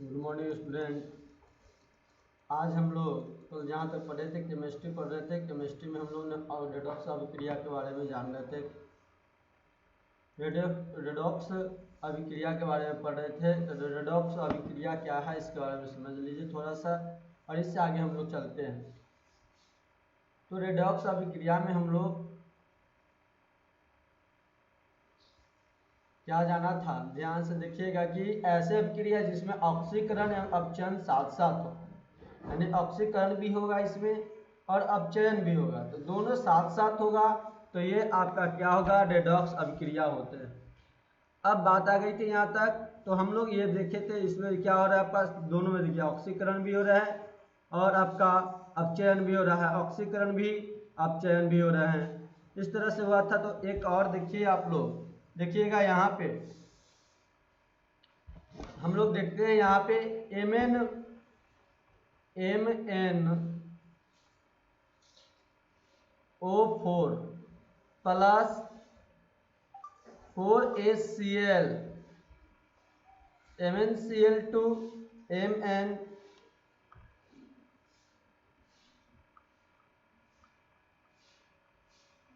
Good morning student. आज हम लोग तो जहाँ तक पढ़े थे केमिस्ट्री पढ़ रहे थे। केमिस्ट्री में हम लोग ने रेडॉक्स अभिक्रिया के बारे में जान रहे थे। रेडॉक्स अभिक्रिया के बारे में पढ़ रहे थे। रेडॉक्स अभिक्रिया क्या है इसके बारे में समझ लीजिए थोड़ा सा, और इससे आगे हम लोग चलते हैं। तो रेडॉक्स अभिक्रिया में हम लोग क्या जाना था, ध्यान से देखिएगा कि ऐसे अभिक्रिया जिसमें ऑक्सीकरण एवं अपचयन साथ साथ हो, यानी ऑक्सीकरण भी होगा इसमें और अपचयन भी होगा, तो दोनों साथ साथ होगा, तो ये आपका क्या होगा, रेडॉक्स अभिक्रिया होते हैं। अब बात आ गई थी यहाँ तक, तो हम लोग ये देखे थे इसमें क्या हो रहा है, आपका दोनों में देखिए ऑक्सीकरण भी हो रहा है और आपका अपचयन भी हो रहा है, ऑक्सीकरण भी अपचयन भी हो रहा है। इस तरह से हुआ था। तो एक और देखिए, आप लोग देखिएगा यहाँ पे हम लोग देखते हैं यहाँ पे MnO4 plus 4HCl MnCl2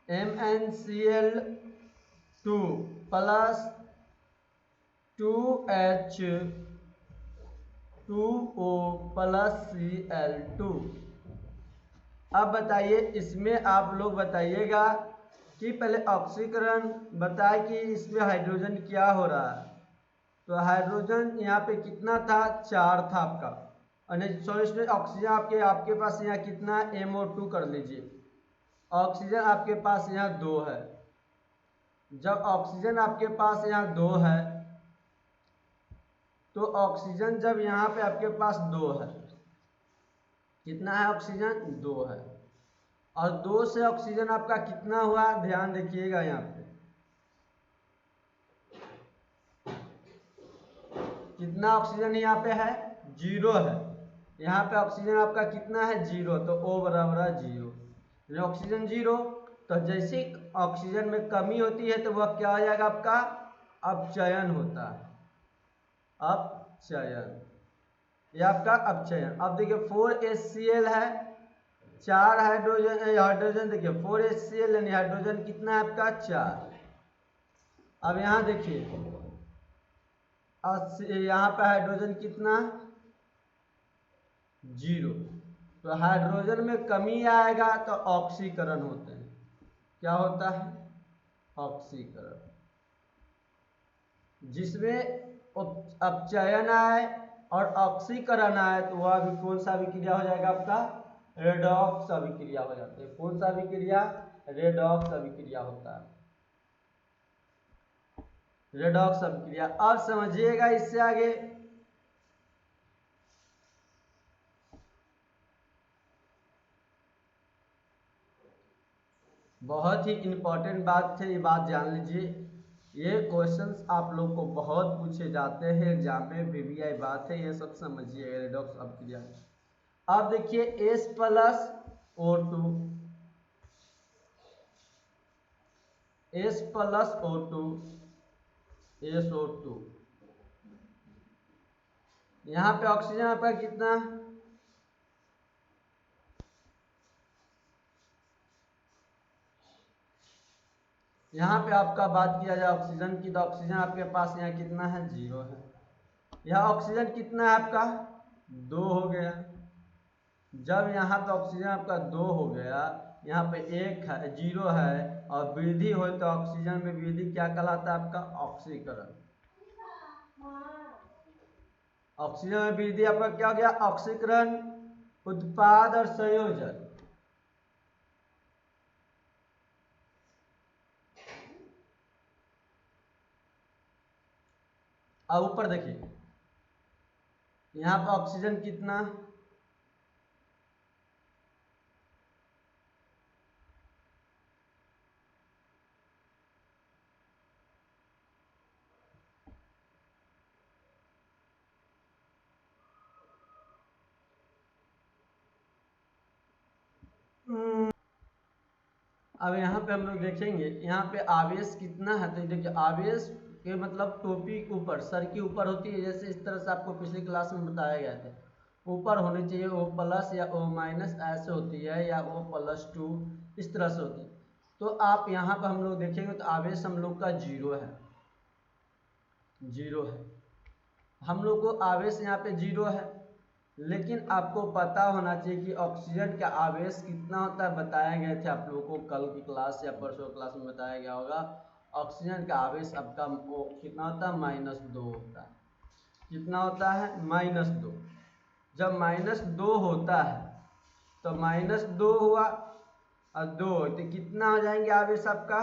MnCl2 plus 2H2O plus Cl2। अब बताइए, इसमें आप लोग बताइएगा कि पहले ऑक्सीकरण बताए कि इसमें हाइड्रोजन क्या हो रहा है। तो हाइड्रोजन यहाँ पे कितना था, 4 था आपका, और सॉरी इसमें ऑक्सीजन आपके पास यहाँ कितना, MO2 कर लीजिए। ऑक्सीजन आपके पास यहाँ 2 है। जब ऑक्सीजन आपके पास यहाँ 2 है, तो ऑक्सीजन जब यहाँ पे आपके पास 2 है, कितना है ऑक्सीजन, 2 है, और 2 से ऑक्सीजन आपका कितना हुआ, ध्यान देखिएगा यहाँ पे कितना ऑक्सीजन यहाँ पे है, 0 है। यहाँ पे ऑक्सीजन आपका कितना है, 0, तो O बराबर है 0। ऑक्सीजन 0, तो जैसे ऑक्सीजन में कमी होती है तो वह क्या हो जाएगा, आपका अपचयन होता है, अपचयन, ये आपका अपचयन। अब देखिए 4HCl है, 4 हाइड्रोजन देखिए 4HCl यानी हाइड्रोजन कितना है आपका, 4। अब यहाँ देखिए यहाँ पे हाइड्रोजन कितना, 0, तो हाइड्रोजन में कमी आएगा तो ऑक्सीकरण होते हैं। क्या होता है, ऑक्सीकरण। जिसमें अपचयन आए और ऑक्सीकरण आए तो वह भी कौन सा अभिक्रिया हो जाएगा, आपका रेडॉक्स अभिक्रिया हो जाती है। कौन सा अभिक्रिया, रेडॉक्स अभिक्रिया होता है, रेडॉक्स अभिक्रिया। अब समझिएगा इससे आगे, बहुत ही इंपॉर्टेंट बात है, ये बात जान लीजिए। ये क्वेश्चंस आप लोग को बहुत पूछे जाते हैं एग्जाम में, VVI बात है, ये सब समझिए रेडॉक्स अभिक्रिया। अब देखिए H plus O2, H plus O2, SO2, यहाँ पे ऑक्सीजन आपका कितना, यहाँ पे आपका बात किया जाए ऑक्सीजन की, तो ऑक्सीजन आपके पास यहाँ कितना है, 0 है। यहाँ ऑक्सीजन कितना है आपका, 2 हो गया। जब यहाँ पे ऑक्सीजन आपका 2 हो गया, यहाँ पे 1 है, 0 है, और वृद्धि हो तो ऑक्सीजन में वृद्धि क्या कहलाता है, आपका ऑक्सीकरण। ऑक्सीजन में वृद्धि आपका क्या हो गया, ऑक्सीकरण, उत्पाद और संयोजन। अब ऊपर देखिए यहाँ पे ऑक्सीजन कितना, अब यहाँ पे हम लोग देखेंगे यहाँ पे आवेश कितना है। तो देखिए आवेश के मतलब टोपी के ऊपर, सर के ऊपर होती है, जैसे इस तरह से आपको पिछली क्लास में बताया गया था, ऊपर होनी चाहिए O प्लस या O माइनस ऐसे होती है, या O+2 इस तरह से होती है। तो आप यहाँ पर हम लोग देखेंगे तो आवेश हम लोग का जीरो है, जीरो है, हम लोग को आवेश यहाँ पे जीरो है। लेकिन आपको पता होना चाहिए कि ऑक्सीजन का आवेश कितना होता है, बताए गए थे आप लोगों को कल की क्लास या परसों क्लास में बताया गया होगा। ऑक्सीजन का आवेश आपका कितना होता है, -2 होता है। कितना होता है, -2। जब -2 होता है तो -2 हुआ और 2 तो कितना हो जाएंगे आवेश आपका,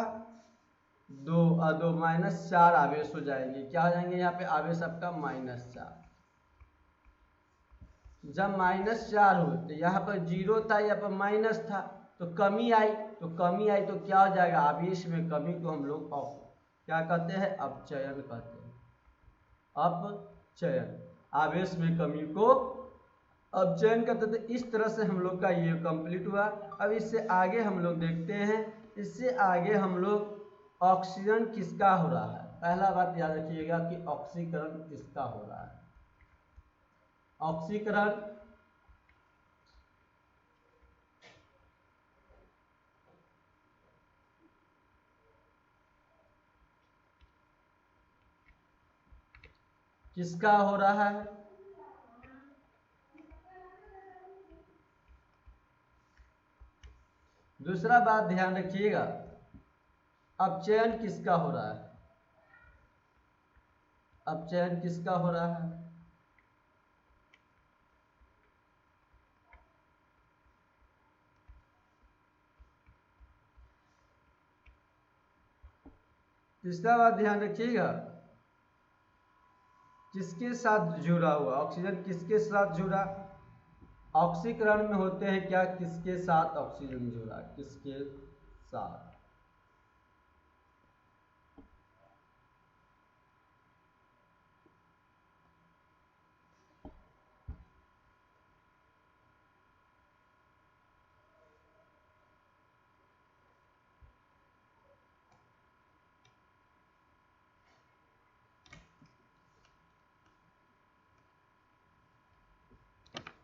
2 और 2 -4 आवेश हो जाएंगे। क्या हो जाएंगे यहाँ पे आवेश आपका -4। जब -4 हुए तो यहाँ पर जीरो था, यहाँ पर माइनस था, तो कमी आई, तो क्या हो जाएगा, आवेश में कमी को हम लोग क्या कहते हैं, अपचयन कहते हैं। अपचयन, आवेश में कमी को अपचयन करते थे। इस तरह से हम लोग का ये कंप्लीट हुआ। अब इससे आगे हम लोग देखते हैं, इससे आगे हम लोग ऑक्सीजन किसका हो रहा है। पहला बात याद रखिएगा कि ऑक्सीकरण किसका हो रहा है। ऑक्सीकरण किसका हो रहा है, दूसरा बात ध्यान रखिएगा, अपचयन किसका हो रहा है। अपचयन किसका हो रहा है, तीसरा बात ध्यान रखिएगा, किसके साथ जुड़ा हुआ, ऑक्सीजन किसके साथ जुड़ा, ऑक्सीकरण में होते हैं क्या, किसके साथ ऑक्सीजन जुड़ा, किसके साथ।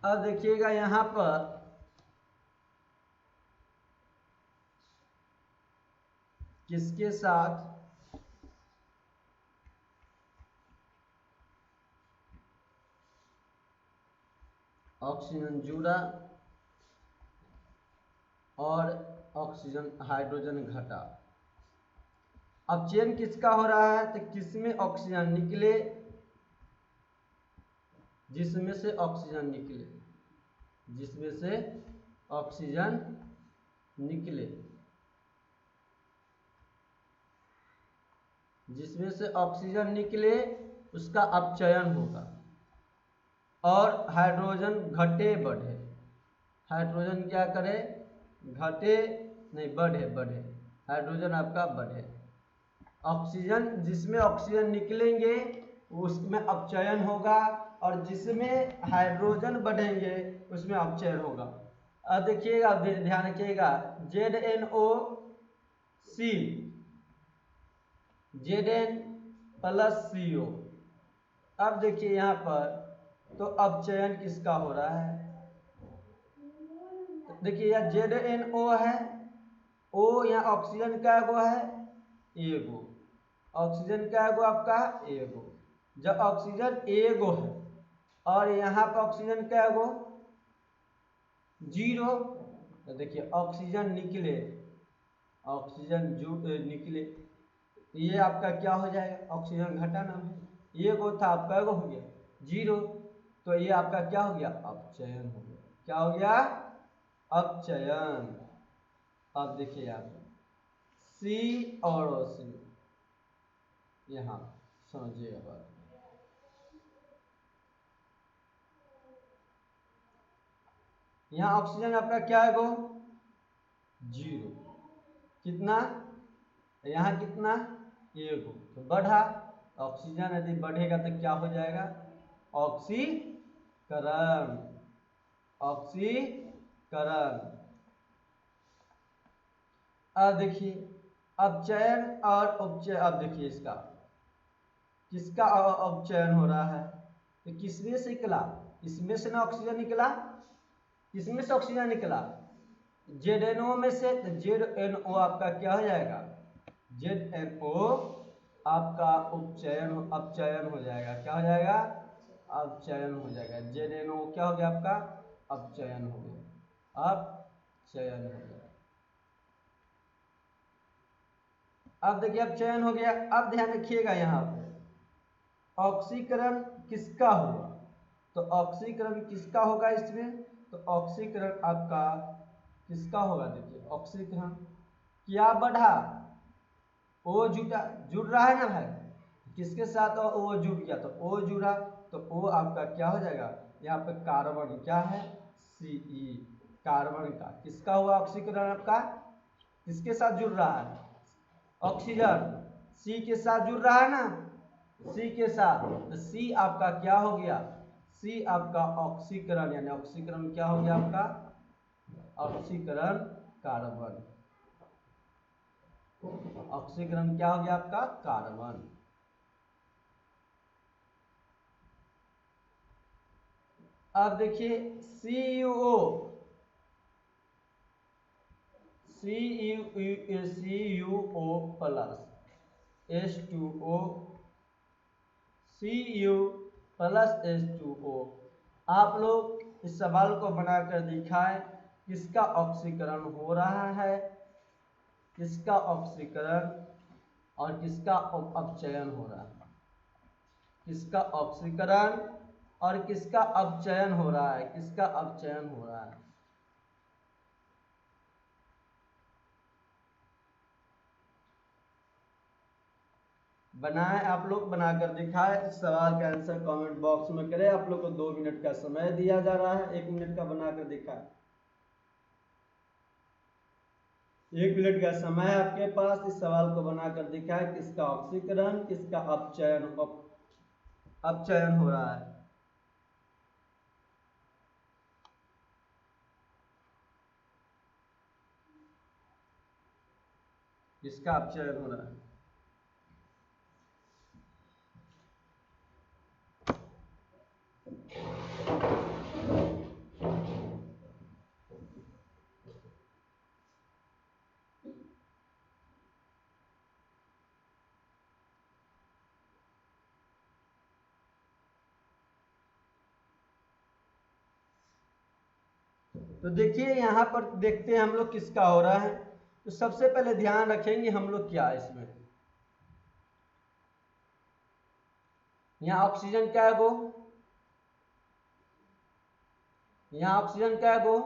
अब देखिएगा यहाँ पर किसके साथ ऑक्सीजन जुड़ा और ऑक्सीजन हाइड्रोजन घटा। अपचयन किसका हो रहा है, तो किसमें ऑक्सीजन निकले, जिसमें से ऑक्सीजन निकले, जिसमें से ऑक्सीजन निकले, जिसमें से ऑक्सीजन निकले उसका अपचयन होगा। और हाइड्रोजन घटे बढ़े, हाइड्रोजन क्या करे, घटे नहीं बढ़े, बढ़े, हाइड्रोजन आपका बढ़े। ऑक्सीजन, जिसमें ऑक्सीजन निकलेंगे उसमें अपचयन होगा, और जिसमें हाइड्रोजन बढ़ेंगे उसमें अपचयन होगा। अब देखिएगा, ध्यान रखिएगा, ZnO, Zn+CO। अब देखिए यहाँ पर तो अपचयन किसका हो रहा है, देखिए यहाँ ZnO है, O यहाँ ऑक्सीजन का एगो है, एगो ऑक्सीजन का एगो आपका एगो। जब ऑक्सीजन एगो है और यहाँ पर ऑक्सीजन का एगो जीरो, तो देखिए ऑक्सीजन निकले, ऑक्सीजन निकले, ये आपका क्या हो जाएगा, ऑक्सीजन घटा नाम है, एगो था आपका एगो हो गया जीरो, तो ये आपका क्या हो गया, अपचयन हो गया। क्या हो गया, अपचयन। अब देखिए आप C और C, यहाँ समझिएगा बात, यहाँ ऑक्सीजन आपका क्या है, वो जीरो, कितना, यहाँ कितना, एगो, तो बढ़ा, ऑक्सीजन यदि बढ़ेगा तो क्या हो जाएगा, ऑक्सीकरण, ऑक्सीकरण। अब देखिए अपचयन और उपचय, अब देखिए इसका किसका अपचयन हो रहा है? तो किसमें से निकला? इसमें से ना ऑक्सीजन निकला, किसमें से ऑक्सीजन निकला? ZNO में से। तो ZNO आपका क्या हो जाएगा? ZNO आपका अपचयन हो जाएगा। क्या हो जाएगा? अपचयन हो जाएगा। ZNO क्या हो गया आपका? अपचयन हो गया, अपचयन हो गया। अब देखिए अपचयन हो गया। अब ध्यान रखिएगा यहाँ पे ऑक्सीकरण किसका हुआ? तो ऑक्सीकरण किसका होगा इसमें? तो ऑक्सीकरण आपका किसका होगा? देखिए ऑक्सीकरण क्या बढ़ा? ओ जुड़ रहा है ना भाई, किसके साथ ओ जुड़ गया? तो ओ जुड़ा, तो ओ आपका क्या हो जाएगा? यहाँ पे कार्बन क्या है? Ce, कार्बन का किसका हुआ ऑक्सीकरण आपका? किसके साथ जुड़ रहा है? ऑक्सीजन सी के साथ जुड़ रहा है ना, सी के साथ। तो सी आपका क्या हो गया? सी आपका ऑक्सीकरण, यानी ऑक्सीकरण क्या हो गया आपका? ऑक्सीकरण कार्बन। ऑक्सीकरण क्या हो गया आपका? कार्बन। अब देखिए CuO, CuO plus H2O, Cu plus H2O। आप लोग इस सवाल को बनाकर दिखाएं किसका ऑक्सीकरण हो रहा है, किसका ऑक्सीकरण और किसका अपचयन हो रहा है, किसका ऑक्सीकरण और किसका अपचयन हो रहा है, किसका अपचयन हो रहा है। बनाए, आप लोग बनाकर दिखाए। इस सवाल का आंसर कमेंट बॉक्स में करें। आप लोग को 2 मिनट का समय दिया जा रहा है, 1 मिनट का बनाकर दिखाए। 1 मिनट का समय है आपके पास। इस सवाल को बनाकर दिखाए किसका ऑक्सीकरण, किसका अपचयन हो रहा है। किसका अपचयन हो रहा है। तो देखिए यहाँ पर देखते हैं हम लोग किसका हो रहा है। तो सबसे पहले ध्यान रखेंगे हम लोग क्या है इसमें, यहाँ ऑक्सीजन क्या है गो, यहाँ ऑक्सीजन क्या है गो,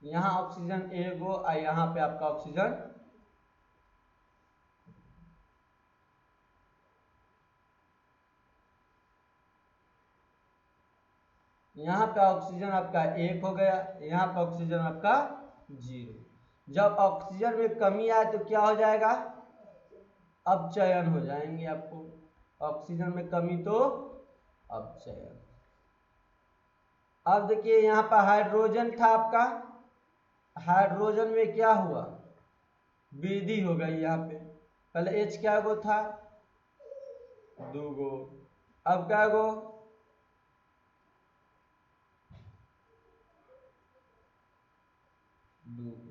यहाँ ऑक्सीजन ए गो और यहाँ पे आपका ऑक्सीजन यहाँ पे ऑक्सीजन आपका 1 हो गया, यहाँ पे ऑक्सीजन आपका 0। जब ऑक्सीजन में कमी आए तो क्या हो जाएगा? अपचयन हो जाएंगे आपको। ऑक्सीजन में कमी तो अपचयन। अब देखिए यहाँ पर हाइड्रोजन था आपका, हाइड्रोजन में क्या हुआ? वृद्धि हो गई। यहाँ पे पहले H क्या गो था? 2 गो। अब क्या गो? 2 गो।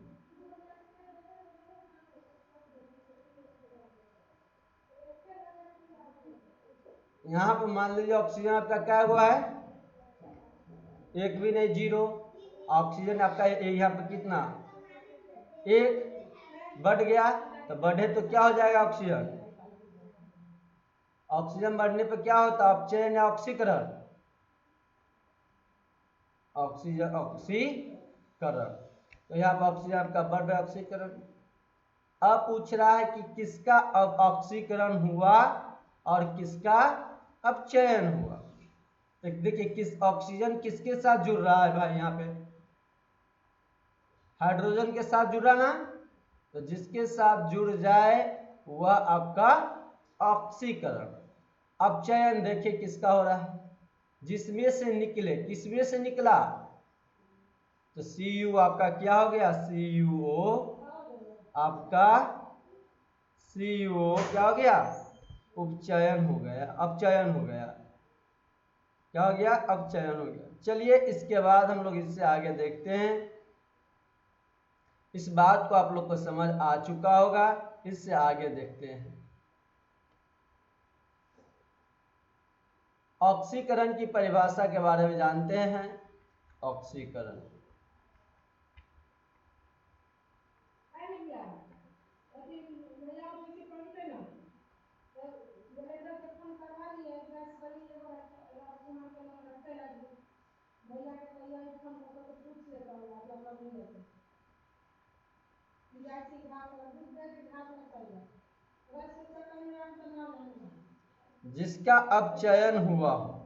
यहाँ पर मान लीजिए ऑक्सीजन आपका क्या हुआ है? 1 भी नहीं, 0। ऑक्सीजन आपका यहाँ पर कितना? 1 बढ़ गया। तो बढ़े तो क्या हो जाएगा? ऑक्सीजन, ऑक्सीजन बढ़ने पर क्या होता है? अपचयन या ऑक्सीकरण? ऑक्सीजन ऑक्सीकरण। तो यहाँ पर ऑक्सीजन आपका बढ़ रहा है, ऑक्सीकरण। अब पूछ रहा है कि किसका अब ऑक्सीकरण हुआ और किसका अपचयन हुआ। तो देखिए किस ऑक्सीजन किसके साथ जुड़ रहा है भाई? यहाँ पे हाइड्रोजन के साथ जुड़ा ना, तो जिसके साथ जुड़ जाए वह आपका ऑक्सीकरण। अपचयन देखिए किसका हो रहा है? जिसमें से निकले, किसमें से निकला? तो Cu आपका क्या हो गया? CuO आपका CO क्या हो गया, उपचयन हो गया, अपचयन हो गया, क्या हो गया, अपचयन हो गया। चलिए इसके बाद हम लोग इससे आगे देखते हैं। इस बात को आप लोग को समझ आ चुका होगा, इससे आगे देखते हैं। ऑक्सीकरण की परिभाषा के बारे में जानते हैं। ऑक्सीकरण जिसका अपचयन हुआ हो,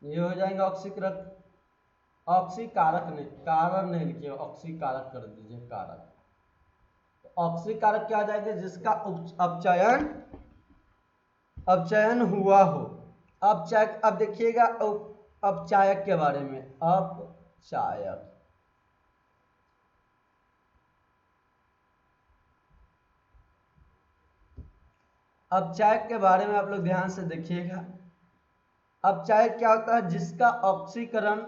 ये हो जाएंगे ऑक्सीकृत। ऑक्सीकारक नहीं, कारण नहीं लिखिए, ऑक्सीकारक कर दीजिए, कारक। तो ऑक्सीकारक क्या आ जाएंगे, जिसका अपचयन अपचयन हुआ हो। अपचायक, अब देखिएगा अपचायक के बारे में। अपचायक, अपचायक के बारे में आप लोग ध्यान से देखिएगा। अपचायक क्या होता है, जिसका ऑक्सीकरण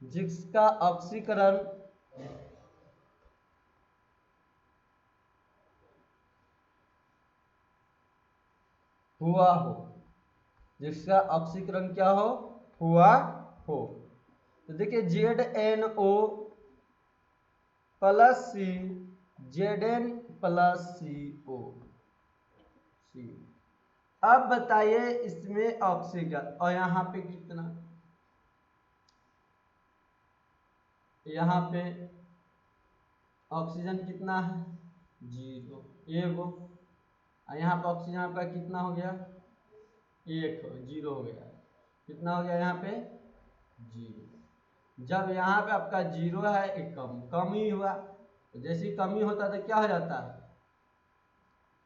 जिसका ऑक्सीकरण हुआ हो, जिसका ऑक्सीकरण क्या हो, हुआ हो। तो देखिए ZnO plus C, Zn plus CO। अब बताइए इसमें ऑक्सीजन, और यहाँ पे कितना, यहाँ पे ऑक्सीजन कितना है, 0, एगो। और यहाँ पे ऑक्सीजन आपका कितना हो गया, 1, 0 हो गया। कितना हो गया यहाँ पे, 0। जब यहाँ पे आपका 0 है, एक कम ही हुआ। तो जैसी कमी होता तो क्या हो जाता है,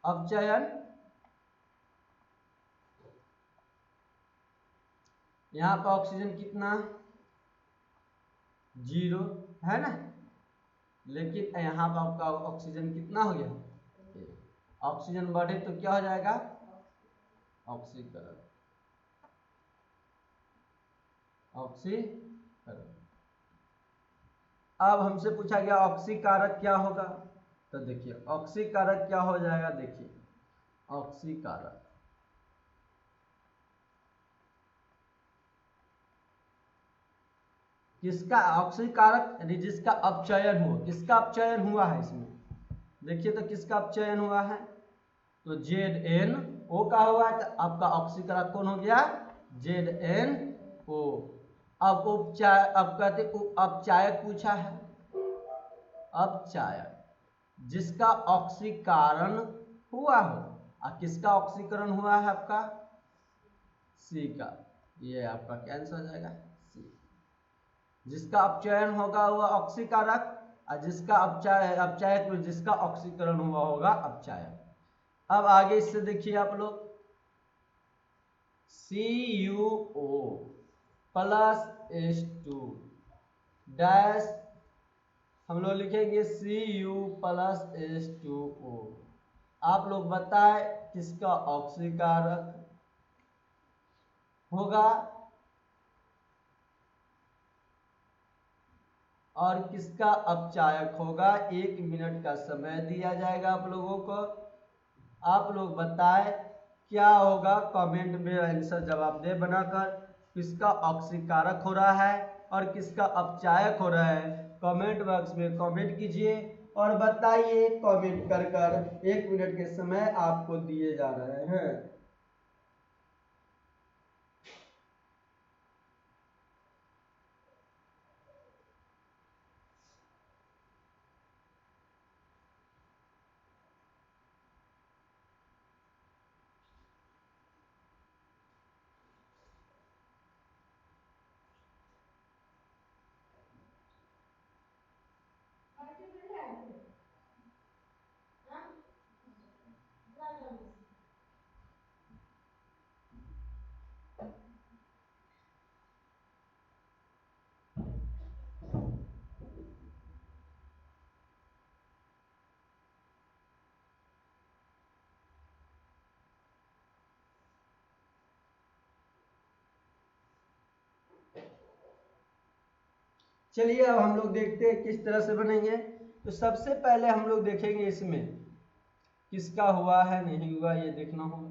अपचयन। यहाँ पे ऑक्सीजन कितना, 0 है ना, लेकिन यहाँ पे आपका ऑक्सीजन कितना हो गया, ऑक्सीजन बढ़े तो क्या हो जाएगा, ऑक्सीकरण, ऑक्सीकरण। अब हमसे पूछा गया ऑक्सीकारक क्या होगा, तो देखिए ऑक्सीकारक क्या हो जाएगा, देखिए ऑक्सीकारक किसका, ऑक्सीकारक जिसका अपचयन हो, किसका अपचयन हुआ है इसमें, देखिए तो किसका अपचयन हुआ है, तो ZnO का हुआ है। तो आपका ऑक्सीकारक कौन हो गया, ZnO। अब उपचाय, अब कहते अपचायक पूछा है, अपचायक जिसका ऑक्सीकरण हुआ हो, और किसका ऑक्सीकरण हुआ है आपका, C का, ये आपका कैंसिल हो जाएगा, C। जिसका अपचयन होगा हुआ ऑक्सीकारक, और जिसका अपचायक में जिसका ऑक्सीकरण हुआ होगा अपचायक। अब आगे इससे देखिए आप लोग, CuO प्लस H2 डैश, हम लोग लिखेंगे Cu प्लस H2O। आप लोग बताएं किसका ऑक्सीकारक होगा और किसका अपचायक होगा। 1 मिनट का समय दिया जाएगा आप लोगों को। आप लोग बताएं क्या होगा, कमेंट में आंसर जवाब दे बनाकर। किसका ऑक्सीकारक हो रहा है और किसका अपचायक हो रहा है, कमेंट बॉक्स में कमेंट कीजिए और बताइए कमेंट कर कर। 1 मिनट के समय आपको दिए जा रहे हैं। चलिए अब हम लोग देखते हैं किस तरह से बनेंगे। तो सबसे पहले हम लोग देखेंगे इसमें किसका हुआ है नहीं हुआ ये देखना होगा।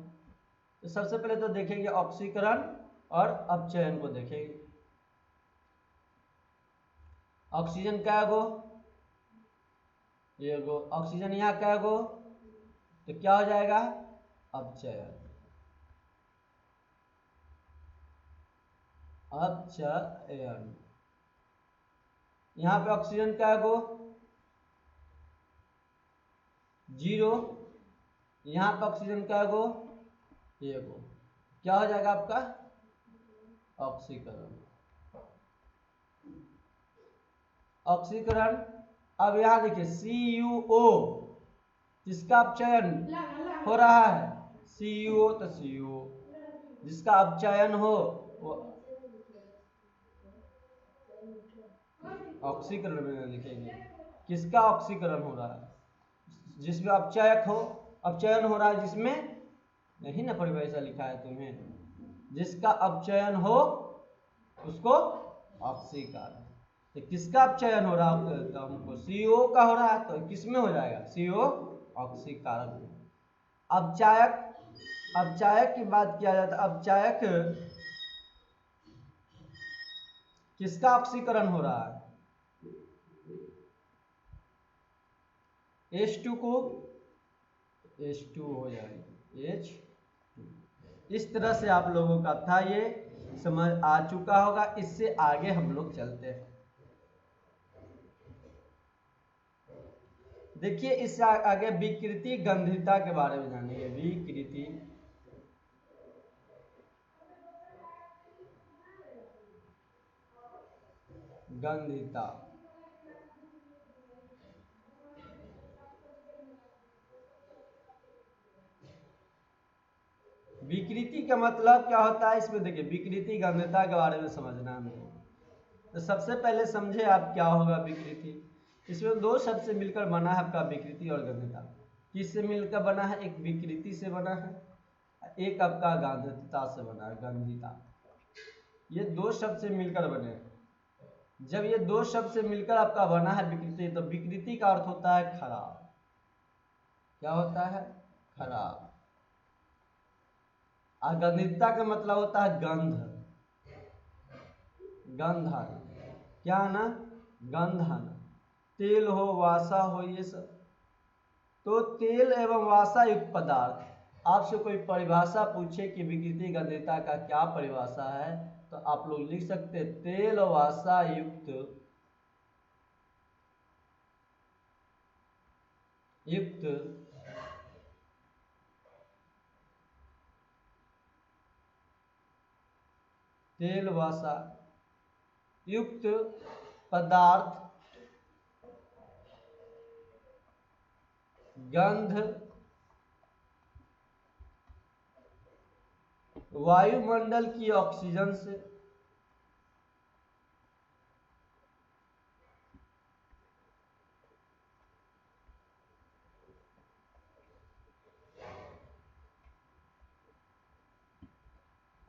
तो सबसे पहले तो देखेंगे ऑक्सीकरण और अपचयन को देखेंगे। ऑक्सीजन क्या गो, ये गो ऑक्सीजन यहाँ क्या गो, तो क्या हो जाएगा अपचयन। अपचयन यहाँ पे ऑक्सीजन क्या गो 0, यहाँ पे ऑक्सीजन क्या गो ये गो, क्या हो जाएगा आपका ऑक्सीकरण। ऑक्सीकरण अब यहाँ देखिए CuO जिसका अपचयन हो रहा है CuO, तो CuO जिसका अपचयन हो वो ऑक्सीकरण में लिखेंगे। किसका ऑक्सीकरण हो रहा है जिसमें अपचयक हो, अपचयन हो रहा है जिसमें नहीं ना परिभाषा लिखा है तुम्हें, जिसका अपचयन हो उसको ऑक्सीकरण। तो किसका अपचयन हो रहा है तो हमको CO का हो रहा है, तो किस में हो जाएगा CO ऑक्सीकारक में। अपचायक, अपचायक की बात किया जाता है, अपचायक किसका ऑक्सीकरण हो रहा है H2 को H2 हो जाएगी H2। इस तरह से आप लोगों का था ये समझ आ चुका होगा। इससे आगे हम लोग चलते हैं। देखिए इससे आगे विकृति गंधिता के बारे में जानेंगे। विकृति गंधिता, विकृति का मतलब क्या होता है इसमें देखिए विकृति गंधिता के बारे में समझना है। तो सबसे पहले समझे आप क्या होगा विकृति। इसमें दो शब्द से मिलकर बना है आपका विकृति और गंधिता। किससे मिलकर बना है, एक विकृति से बना है, एक आपका गंधिता से बना है गंधिता। ये दो शब्द से मिलकर बने। जब ये दो शब्द से मिलकर आपका बना है विकृति, तो विकृति का अर्थ होता है खराब। क्या होता है खराब। और गंधिता का मतलब होता है गंध, गंधन। क्या ना गंधन, तेल हो वासा हो ये सब। तो तेल एवं वासा युक्त पदार्थ, आपसे कोई परिभाषा पूछे कि विकृति गंधिता का क्या परिभाषा है, तो आप लोग लिख सकते तेल वासा युक्त तेल वासा युक्त पदार्थ गंध वायुमंडल की ऑक्सीजन से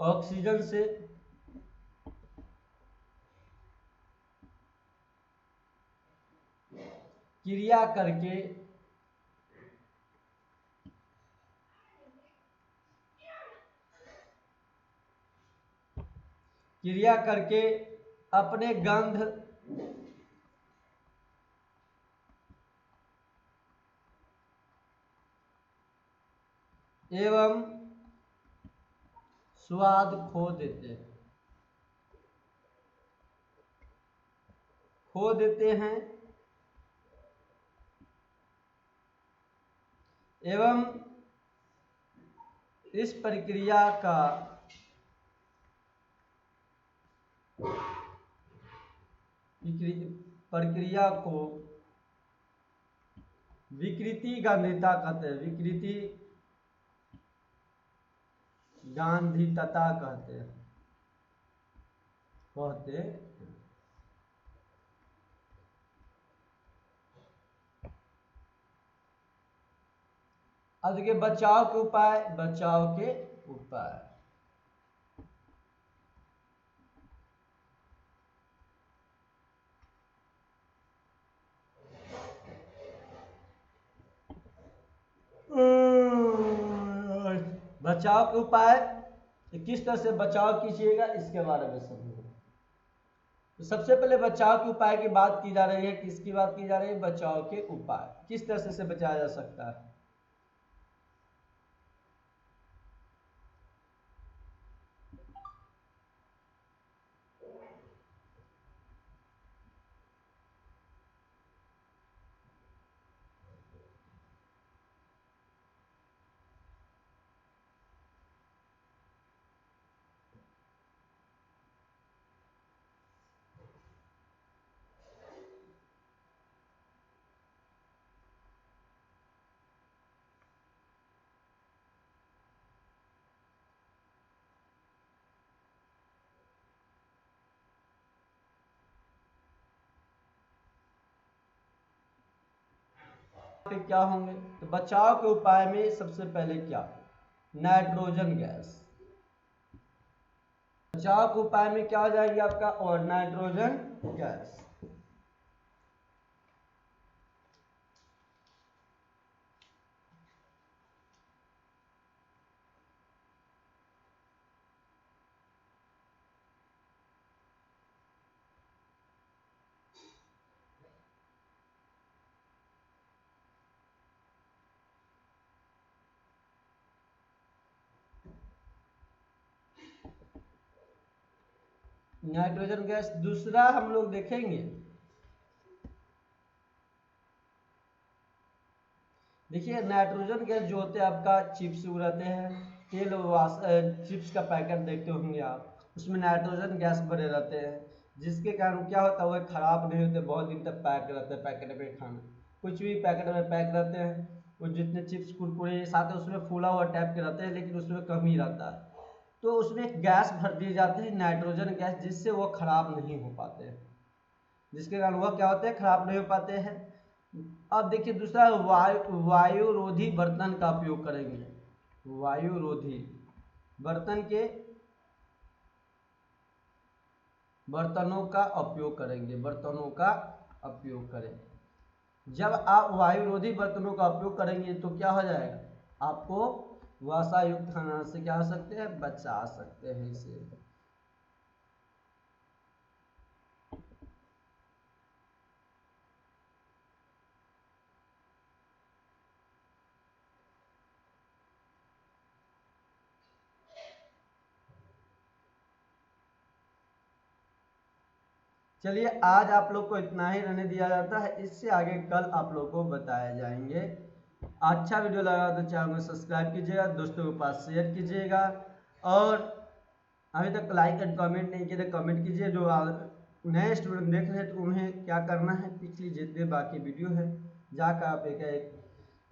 ऑक्सीजन से क्रिया करके अपने गंध एवं स्वाद खो देते हैं एवं इस प्रक्रिया को विकृति गंधिता कहते हैं। विकृति गांधितता कहते हैं। अब देखिए बचाव के उपाय। बचाव के उपाय, किस तरह से बचाव कीजिएगा इसके बारे में समझो। तो सबसे पहले बचाव के उपाय की बात की जा रही है। किसकी बात की जा रही है? बचाव के उपाय, किस तरह से बचाया जा सकता है। क्या होंगे? तो बचाव के उपाय में सबसे पहले क्या? Nitrogen gas. बचाव के उपाय में क्या हो जाएगी आपका? और नाइट्रोजन गैस। Nitrogen gas. दूसरा हम लोग देखेंगे, देखिए नाइट्रोजन गैस जो होते हैं आपका चिप्स रहते हैं, तेल चिप्स का पैकेट देखते होंगे आप, उसमें नाइट्रोजन गैस भरे रहते हैं, जिसके कारण क्या होता है वह खराब नहीं होते, बहुत दिन तक पैक रहते हैं पैकेट में। खाना कुछ भी पैकेट में पैक रहते हैं, वो जितने चिप्स कुरकुरे साथ उसमें फूला हुआ टाइप के रहते हैं, लेकिन उसमें कम ही रहता है। तो उसमें गैस भर दी जाती है नाइट्रोजन गैस, जिससे वो खराब नहीं हो पाते हैं, जिसके कारण वह क्या होते हैं? खराब नहीं हो पाते हैं। अब देखिए दूसरा, वायुरोधी बर्तन का उपयोग करेंगे। वायुरोधी बर्तन के बर्तनों का उपयोग करेंगे, बर्तनों का उपयोग करें। जब आप वायुरोधी बर्तनों का उपयोग करेंगे तो क्या हो जाएगा? आपको वसा युक्त खाना से क्या हो सकते हैं? बचा सकते हैं इसे। चलिए आज आप लोग को इतना ही रहने दिया जाता है, इससे आगे कल आप लोग को बताए जाएंगे। अच्छा वीडियो लगा तो चैनल को सब्सक्राइब कीजिएगा, दोस्तों के पास शेयर कीजिएगा, और अभी तक लाइक एंड कमेंट नहीं किए तो कमेंट कीजिए। जो नए स्टूडेंट देख रहे हैं तो उन्हें क्या करना है, पिछली जितने बाकी वीडियो है जाकर आप एक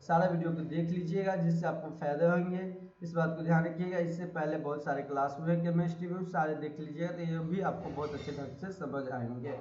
सारा वीडियो को देख लीजिएगा, जिससे आपको फायदे होंगे। इस बात को ध्यान रखिएगा, इससे पहले बहुत सारे क्लास हुए केमिस्ट्री में, सारे देख लीजिएगा तो ये भी आपको बहुत अच्छे ढंग से समझ आएंगे।